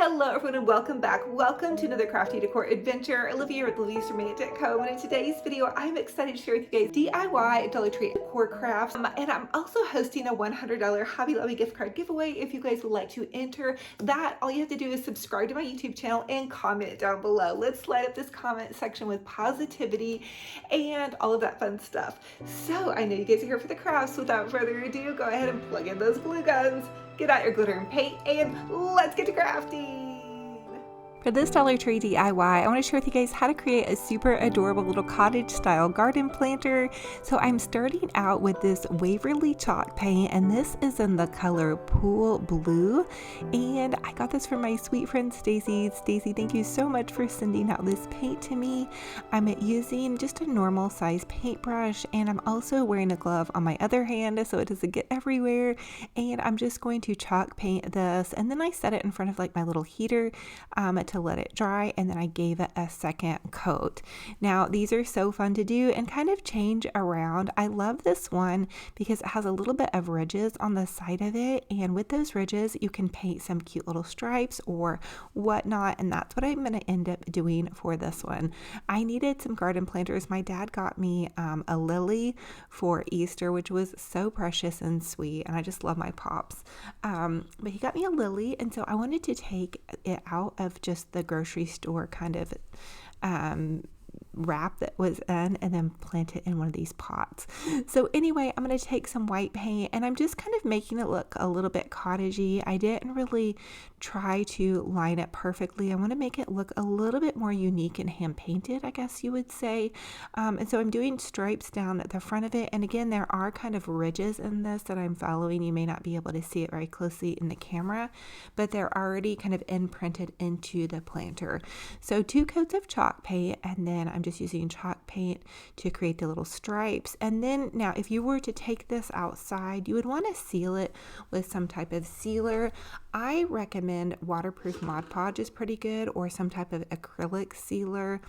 Hello everyone and welcome back. Welcome to another crafty decor adventure. Olivia with Olivias and in today's video I'm excited to share with you guys DIY Dollar Tree decor crafts. And I'm also hosting a $100 Hobby Lobby gift card giveaway. If you guys would like to enter that, all you have to do is subscribe to my YouTube channel and comment down below. Let's light up this comment section with positivity and all of that fun stuff. So I know you guys are here for the crafts. Without further ado, go ahead and plug in those glue guns. Get out your glitter and paint, and let's get to crafting! For this Dollar Tree DIY, I want to share with you guys how to create a super adorable little cottage style garden planter. So I'm starting out with this Waverly chalk paint, and this is in the color Pool Blue. And I got this from my sweet friend Stacy. Stacy, thank you so much for sending out this paint to me. I'm using just a normal size paintbrush, and I'm also wearing a glove on my other hand so it doesn't get everywhere. And I'm just going to chalk paint this, and then I set it in front of like my little heater to let it dry, and then I gave it a second coat. Now these are so fun to do and kind of change around. I love this one because it has a little bit of ridges on the side of it, and with those ridges you can paint some cute little stripes or whatnot, and that's what I'm going to end up doing for this one. I needed some garden planters. My dad got me a lily for Easter, which was so precious and sweet, and I just love my pops. But he got me a lily, and so I wanted to take it out of just the grocery store kind of wrap that was in and then plant it in one of these pots. So anyway, I'm going to take some white paint and I'm just kind of making it look a little bit cottagey. I didn't really try to line it perfectly. I want to make it look a little bit more unique and hand painted, I guess you would say. And so I'm doing stripes down at the front of it, and again there are kind of ridges in this that I'm following. You may not be able to see it very closely in the camera, but they're already kind of imprinted into the planter. So 2 coats of chalk paint, and then I'm just using chalk paint to create the little stripes. And then now if you were to take this outside, you would want to seal it with some type of sealer. I recommend waterproof Mod Podge is pretty good, or some type of acrylic sealer.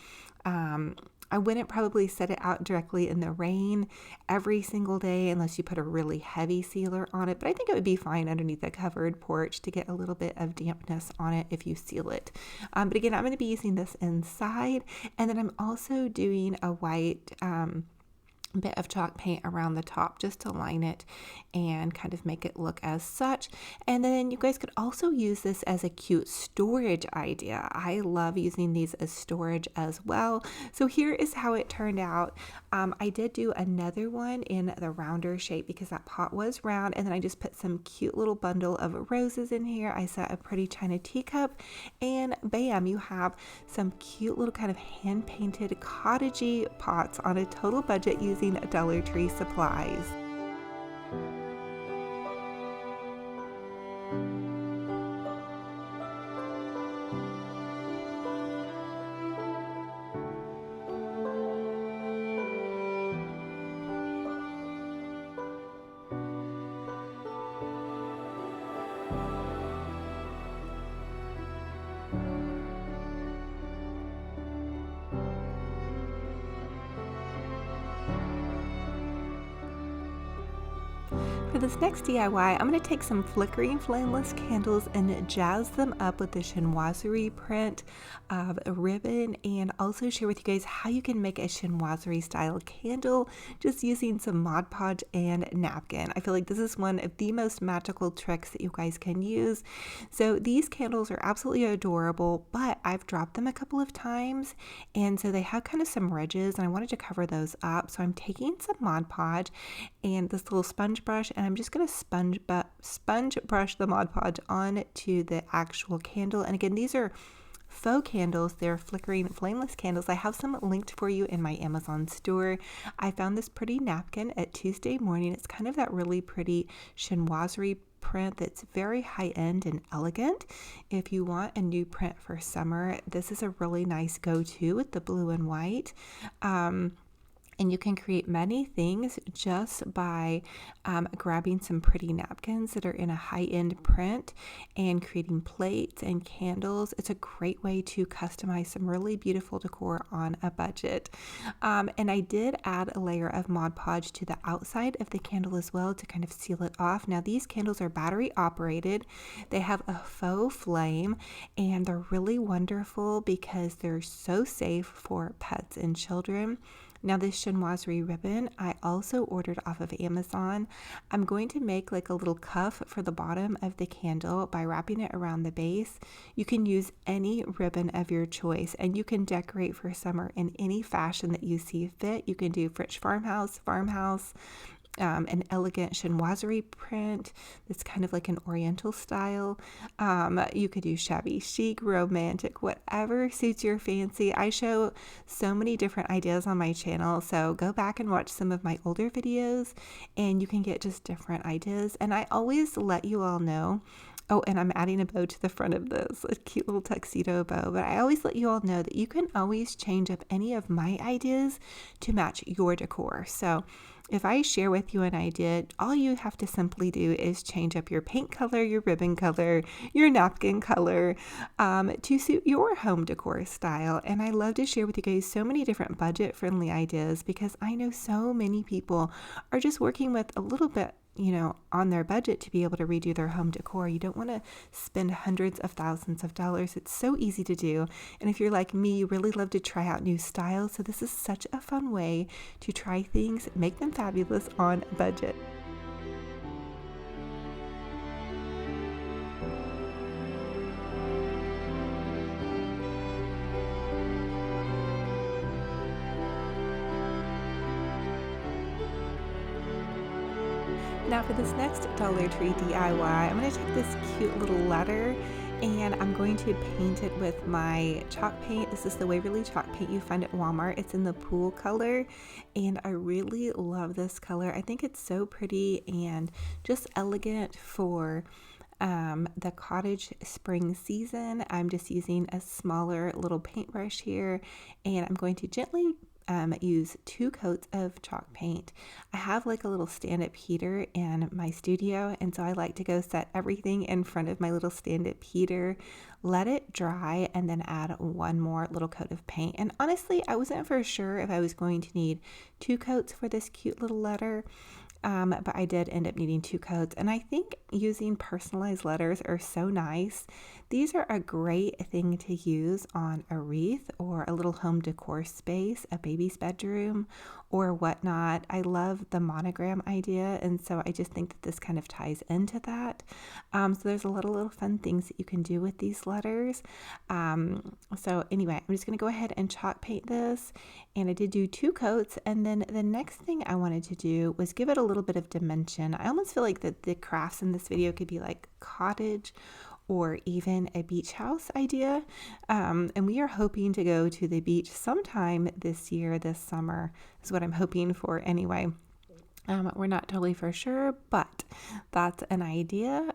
I wouldn't probably set it out directly in the rain every single day unless you put a really heavy sealer on it, but I think it would be fine underneath a covered porch to get a little bit of dampness on it if you seal it. But again, I'm going to be using this inside, and then I'm also doing a white bit of chalk paint around the top just to line it and kind of make it look as such. And then you guys could also use this as a cute storage idea. I love using these as storage as well. So here is how it turned out. I did do another one in the rounder shape because that pot was round, and then I just put some cute little bundle of roses in here. I set a pretty china teacup, and bam, you have some cute little kind of hand painted cottagey pots on a total budget using Dollar Tree supplies. For this next DIY, I'm going to take some flickering flameless candles and jazz them up with the chinoiserie print of a ribbon, and also share with you guys how you can make a chinoiserie style candle just using some Mod Podge and napkin. I feel like this is one of the most magical tricks that you guys can use. So these candles are absolutely adorable, but I've dropped them a couple of times, and so they have kind of some ridges, and I wanted to cover those up. So I'm taking some Mod Podge and this little sponge brush, and I'm just going to sponge brush the Mod Podge onto the actual candle. And again, these are faux candles. They're flickering flameless candles. I have some linked for you in my Amazon store. I found this pretty napkin at Tuesday Morning. It's kind of that really pretty chinoiserie print that's very high-end and elegant. If you want a new print for summer, this is a really nice go-to with the blue and white. And you can create many things just by grabbing some pretty napkins that are in a high-end print and creating plates and candles. It's a great way to customize some really beautiful decor on a budget. And I did add a layer of Mod Podge to the outside of the candle as well to kind of seal it off. Now these candles are battery operated. They have a faux flame and they're really wonderful because they're so safe for pets and children. Now this chinoiserie ribbon, I also ordered off of Amazon. I'm going to make like a little cuff for the bottom of the candle by wrapping it around the base. You can use any ribbon of your choice and you can decorate for summer in any fashion that you see fit. You can do French farmhouse, an elegant chinoiserie print that's kind of like an oriental style. You could do shabby chic, romantic, whatever suits your fancy. I show so many different ideas on my channel, so go back and watch some of my older videos and you can get just different ideas. And I always let you all know. Oh, and I'm adding a bow to the front of this, a cute little tuxedo bow. But I always let you all know that you can always change up any of my ideas to match your decor. So if I share with you an idea, all you have to simply do is change up your paint color, your ribbon color, your napkin color to suit your home decor style. And I love to share with you guys so many different budget-friendly ideas because I know so many people are just working with a little bit on their budget to be able to redo their home decor. You don't want to spend hundreds of thousands of dollars. It's so easy to do. And if you're like me, you really love to try out new styles. So this is such a fun way to try things, make them fabulous on a budget. Now for this next Dollar Tree DIY, I'm going to take this cute little letter and I'm going to paint it with my chalk paint. This is the Waverly chalk paint you find at Walmart. It's in the pool color and I really love this color. I think it's so pretty and just elegant for the cottage spring season. I'm just using a smaller little paintbrush here and I'm going to gently use 2 coats of chalk paint. I have like a little stand-up heater in my studio and so I like to go set everything in front of my little stand-up heater, let it dry, and then add one more little coat of paint. And honestly, I wasn't for sure if I was going to need 2 coats for this cute little letter. But I did end up needing 2 coats, and I think using personalized letters are so nice. These are a great thing to use on a wreath or a little home decor space, a baby's bedroom or whatnot. I love the monogram idea, and so I just think that this kind of ties into that. So there's a lot of little fun things that you can do with these letters. So anyway, I'm just going to go ahead and chalk paint this, and I did do 2 coats, and then the next thing I wanted to do was give it a little bit of dimension. I almost feel like that the crafts in this video could be like cottage or even a beach house idea. And we are hoping to go to the beach sometime this year, this summer is what I'm hoping for anyway. We're not totally for sure, but that's an idea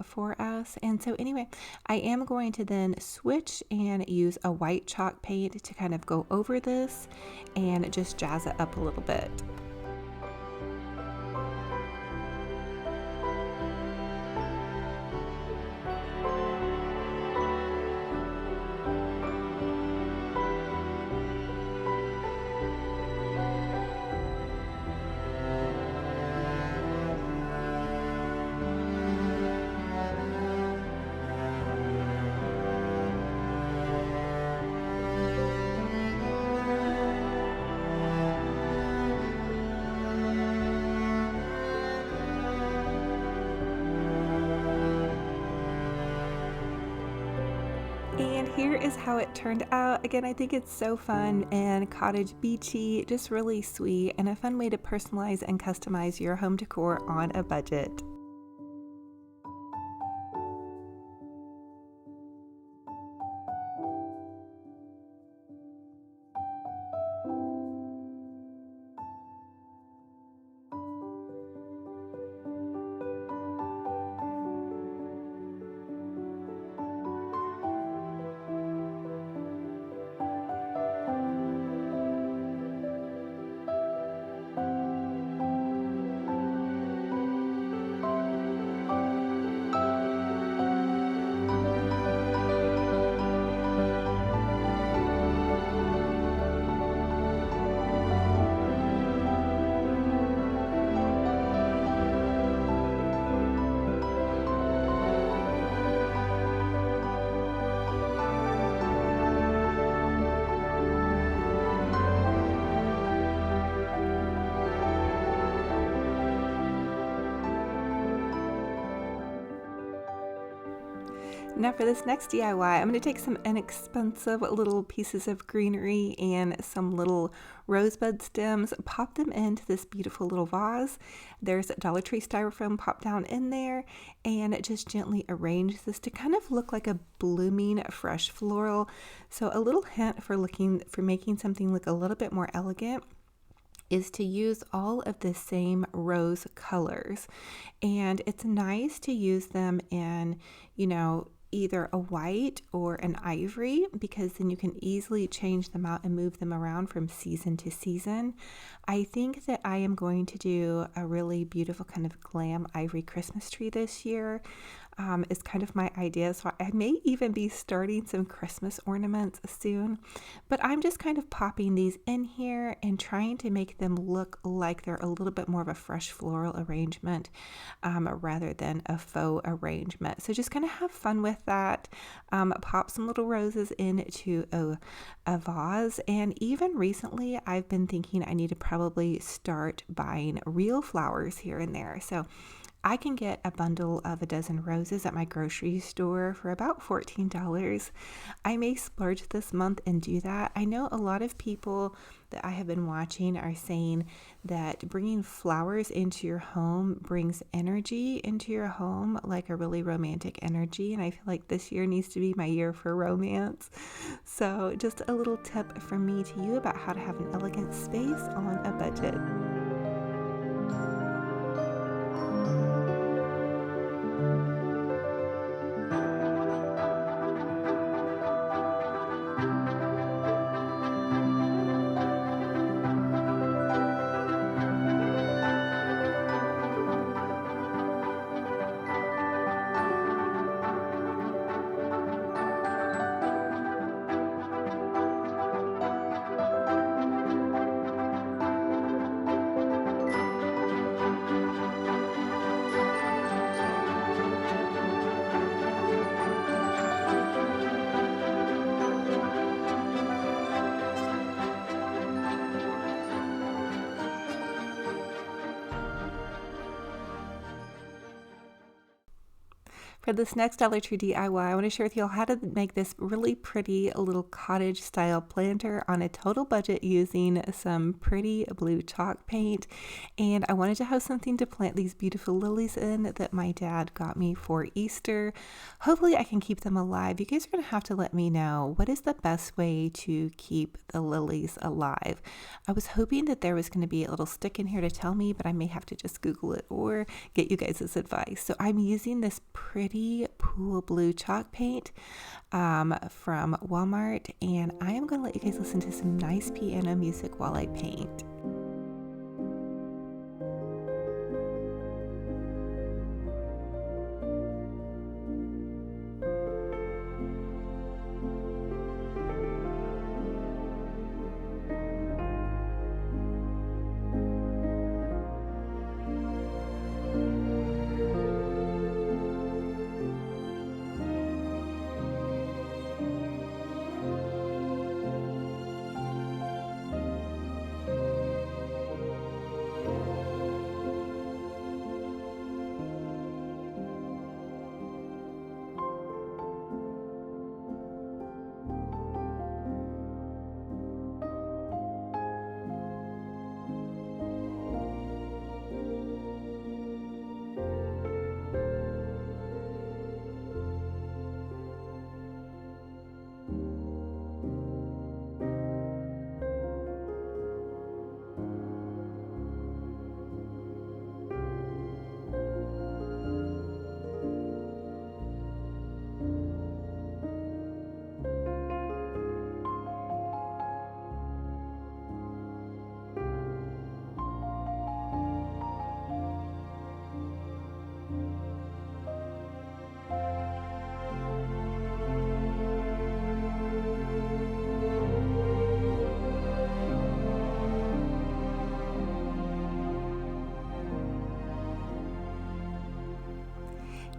for us. And so anyway, I am going to then switch and use a white chalk paint to kind of go over this and just jazz it up a little bit. And here is how it turned out. Again, I think it's so fun and cottage beachy, just really sweet and a fun way to personalize and customize your home decor on a budget. Now for this next DIY, I'm going to take some inexpensive little pieces of greenery and some little rosebud stems, pop them into this beautiful little vase. There's Dollar Tree styrofoam pop down in there, and just gently arrange this to kind of look like a blooming fresh floral. So a little hint for making something look a little bit more elegant is to use all of the same rose colors. And it's nice to use them in, either a white or an ivory, because then you can easily change them out and move them around from season to season. I think that I am going to do a really beautiful kind of glam ivory Christmas tree this year. Is kind of my idea. So I may even be starting some Christmas ornaments soon, but I'm just kind of popping these in here and trying to make them look like they're a little bit more of a fresh floral arrangement rather than a faux arrangement. So just kind of have fun with that. Pop some little roses into a vase. And even recently, I've been thinking I need to probably start buying real flowers here and there. So I can get a bundle of a dozen roses at my grocery store for about $14. I may splurge this month and do that. I know a lot of people that I have been watching are saying that bringing flowers into your home brings energy into your home, like a really romantic energy. And I feel like this year needs to be my year for romance. So just a little tip from me to you about how to have an elegant space on a budget. For this next Dollar Tree DIY, I want to share with you all how to make this really pretty little cottage style planter on a total budget using some pretty blue chalk paint. And I wanted to have something to plant these beautiful lilies in that my dad got me for Easter. Hopefully I can keep them alive. You guys are going to have to let me know what is the best way to keep the lilies alive. I was hoping that there was going to be a little stick in here to tell me, but I may have to just Google it or get you guys' advice. So I'm using this pretty pool blue chalk paint from Walmart, and I am going to let you guys listen to some nice piano music while I paint.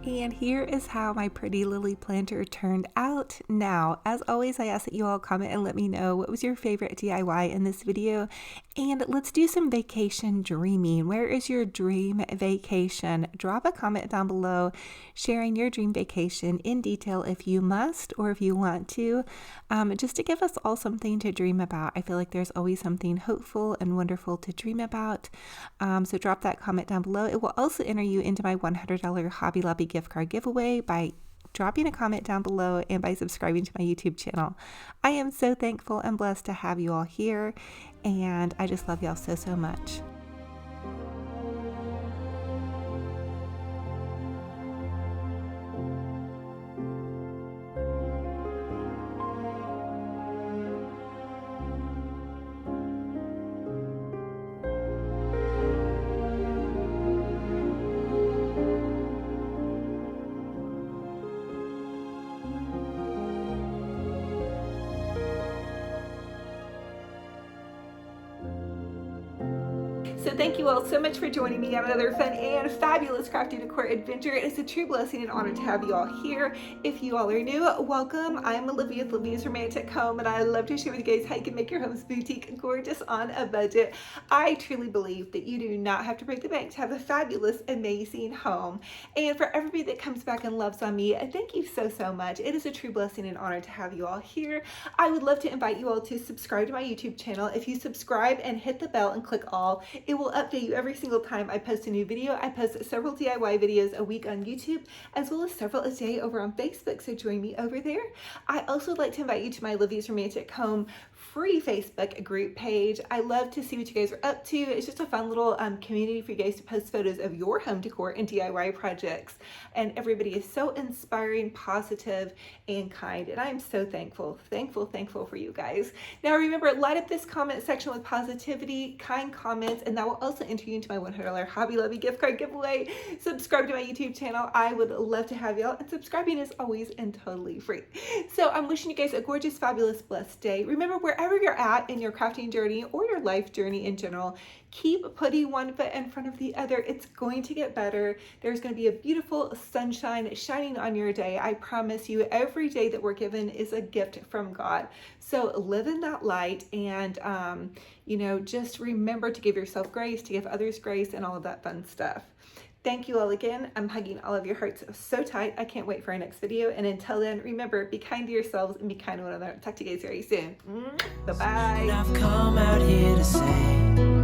And here is how my pretty lily planter turned out. out. Now, as always, I ask that you all comment and let me know what was your favorite DIY in this video. And let's do some vacation dreaming. Where is your dream vacation? Drop a comment down below sharing your dream vacation in detail if you must or if you want to, just to give us all something to dream about. I feel like there's always something hopeful and wonderful to dream about. So drop that comment down below. It will also enter you into my $100 Hobby Lobby gift card giveaway by dropping a comment down below and by subscribing to my YouTube channel. I am so thankful and blessed to have you all here, and I just love y'all so much. So thank you all so much for joining me on another fun and fabulous crafty decor adventure. It is a true blessing and honor to have you all here. If you all are new, welcome. I'm Olivia with Olivia's Romantic Home, and I love to share with you guys how you can make your homes boutique gorgeous on a budget. I truly believe that you do not have to break the bank to have a fabulous, amazing home. And for everybody that comes back and loves on me, thank you so much. It is a true blessing and honor to have you all here. I would love to invite you all to subscribe to my YouTube channel. If you subscribe and hit the bell and click all, it will update you every single time I post a new video. I post several DIY videos a week on YouTube, as well as several a day over on Facebook, so join me over there. I also would like to invite you to my Olivia's Romantic Home free Facebook group page. I love to see what you guys are up to. It's just a fun little community for you guys to post photos of your home decor and DIY projects. And everybody is so inspiring, positive, and kind. And I am so thankful for you guys. Now remember, light up this comment section with positivity, kind comments, and that will also enter you into my $100 Hobby Lobby gift card giveaway. Subscribe to my YouTube channel. I would love to have y'all, and subscribing is always and totally free. So I'm wishing you guys a gorgeous, fabulous, blessed day. Remember, wherever you're at in your crafting journey or your life journey in general, keep putting one foot in front of the other. It's going to get better. There's going to be a beautiful sunshine shining on your day. I promise you, every day that we're given is a gift from God. So live in that light, and you know, just remember to give yourself grace, to give others grace, and all of that fun stuff. Thank you all again. I'm hugging all of your hearts so tight. I can't wait for our next video. And until then, remember, be kind to yourselves and be kind to one another. Talk to you guys very soon. Bye-bye. I've come out here to say